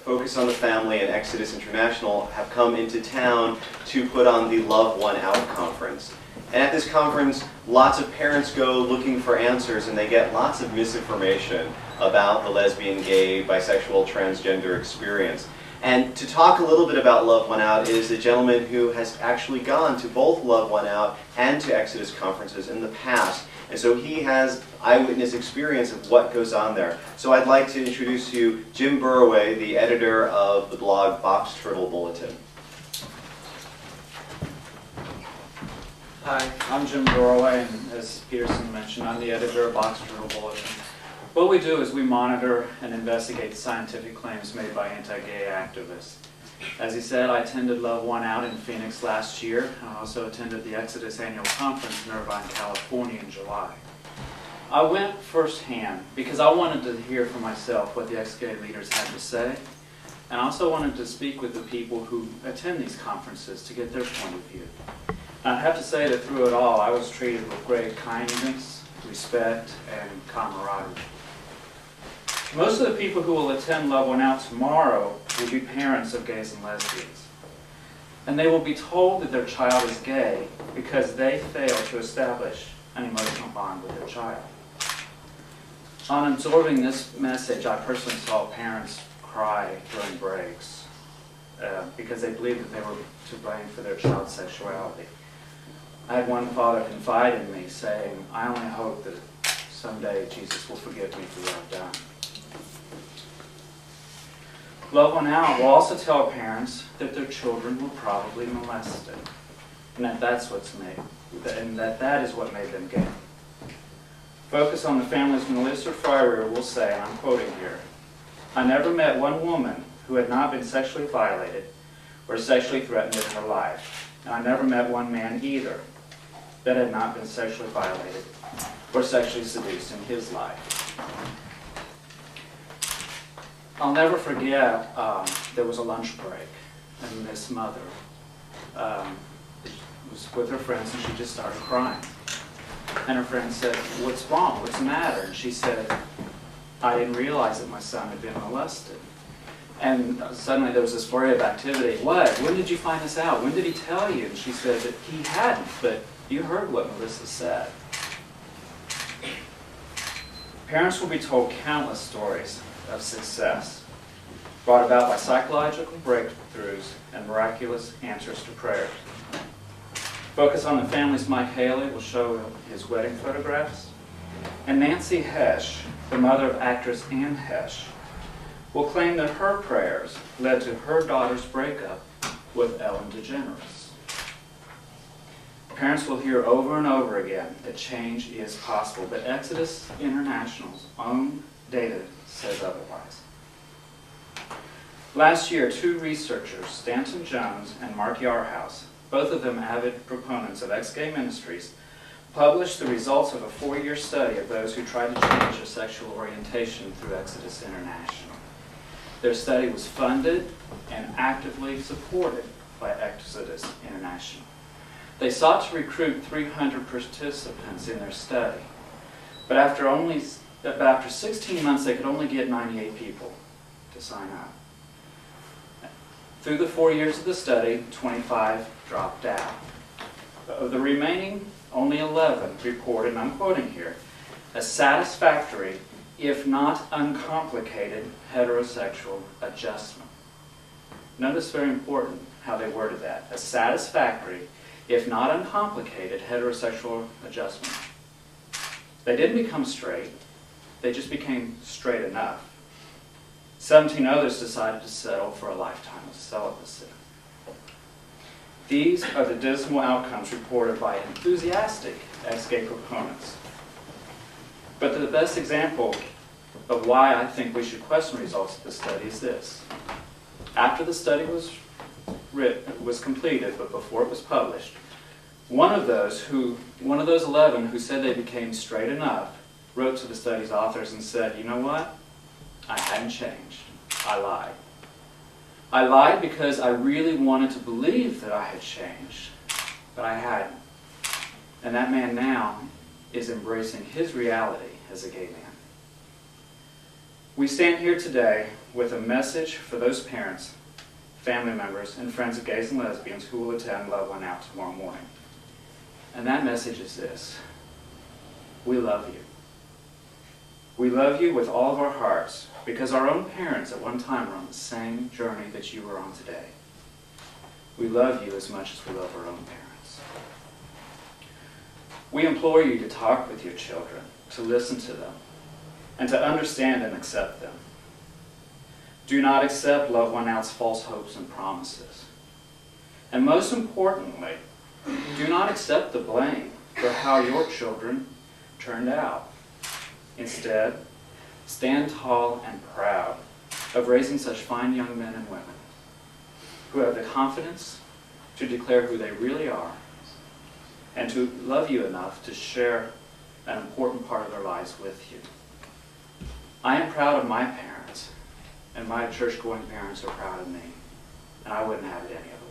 Focus on the Family and Exodus International have come into town to put on the Love One Out conference. And at this conference, lots of parents go looking for answers, and they get lots of misinformation about the lesbian, gay, bisexual, transgender experience. And to talk a little bit about Love One Out is a gentleman who has actually gone to both Love One Out and to Exodus conferences in the past. And so he has eyewitness experience of what goes on there. So I'd like to introduce to you Jim Burroway, the editor of the blog Box Turtle Bulletin. Hi, I'm Jim Burroway, and as Peterson mentioned, I'm the editor of Box Turtle Bulletin. What we do is we monitor and investigate scientific claims made by anti-gay activists. As he said, I attended Love One Out in Phoenix last year. I also attended the Exodus Annual Conference in Irvine, California in July. I went firsthand because I wanted to hear for myself what the ex-gay leaders had to say, and I also wanted to speak with the people who attend these conferences to get their point of view. And I have to say that through it all, I was treated with great kindness, respect, and camaraderie. Most of the people who will attend Love One Out tomorrow will be parents of gays and lesbians. And they will be told that their child is gay because they failed to establish an emotional bond with their child. On absorbing this message, I personally saw parents cry during breaks because they believed that they were to blame for their child's sexuality. I had one father confide in me saying, "I only hope that someday Jesus will forgive me for what I've done." Love One Out will also tell parents that their children were probably molested, and that is what made them gay. Focus on the Family's Melissa Fryer will say, and I'm quoting here, "I never met one woman who had not been sexually violated or sexually threatened in her life, and I never met one man either that had not been sexually violated or sexually seduced in his life." I'll never forget, there was a lunch break, and this mother was with her friends, and she just started crying. And her friend said, "What's wrong? What's the matter?" And she said, "I didn't realize that my son had been molested." And suddenly there was this flurry of activity. "What? When did you find this out? When did he tell you?" And she said that he hadn't, but you heard what Melissa said. Parents will be told countless stories of success brought about by psychological breakthroughs and miraculous answers to prayers. Focus on the Family's Mike Haley will show his wedding photographs. And Nancy Hesh, the mother of actress Anne Hesh, will claim that her prayers led to her daughter's breakup with Ellen DeGeneres. Parents will hear over and over again that change is possible, but Exodus International's own data says otherwise. Last year, two researchers, Stanton Jones and Mark Yarhouse, both of them avid proponents of ex-gay ministries, published the results of a 4-year study of those who tried to change their sexual orientation through Exodus International. Their study was funded and actively supported by Exodus International. They sought to recruit 300 participants in their study, but after 16 months, they could only get 98 people to sign up. Through the 4 years of the study, 25 dropped out. Of the remaining, only 11 reported, and I'm quoting here, a satisfactory, if not uncomplicated, heterosexual adjustment. Notice very important how they worded that. A satisfactory, if not uncomplicated, heterosexual adjustment. They didn't become straight, they just became straight enough. 17 others decided to settle for a lifetime of celibacy. These are the dismal outcomes reported by enthusiastic ex-gay proponents. But the best example of why I think we should question results of the study is this. After the study was completed, but before it was published, one of those 11 who said they became straight enough wrote to the study's authors and said, "You know what? I hadn't changed. I lied. I lied because I really wanted to believe that I had changed, but I hadn't. And that man now is embracing his reality as a gay man." We stand here today with a message for those parents, family members, and friends of gays and lesbians who will attend Love One Out tomorrow morning. And that message is this: we love you. We love you with all of our hearts because our own parents at one time were on the same journey that you are on today. We love you as much as we love our own parents. We implore you to talk with your children, to listen to them, and to understand and accept them. Do not accept Love One Out's false hopes and promises. And most importantly, do not accept the blame for how your children turned out. Instead, stand tall and proud of raising such fine young men and women who have the confidence to declare who they really are and to love you enough to share an important part of their lives with you. I am proud of my parents, and my church-going parents are proud of me, and I wouldn't have it any other way.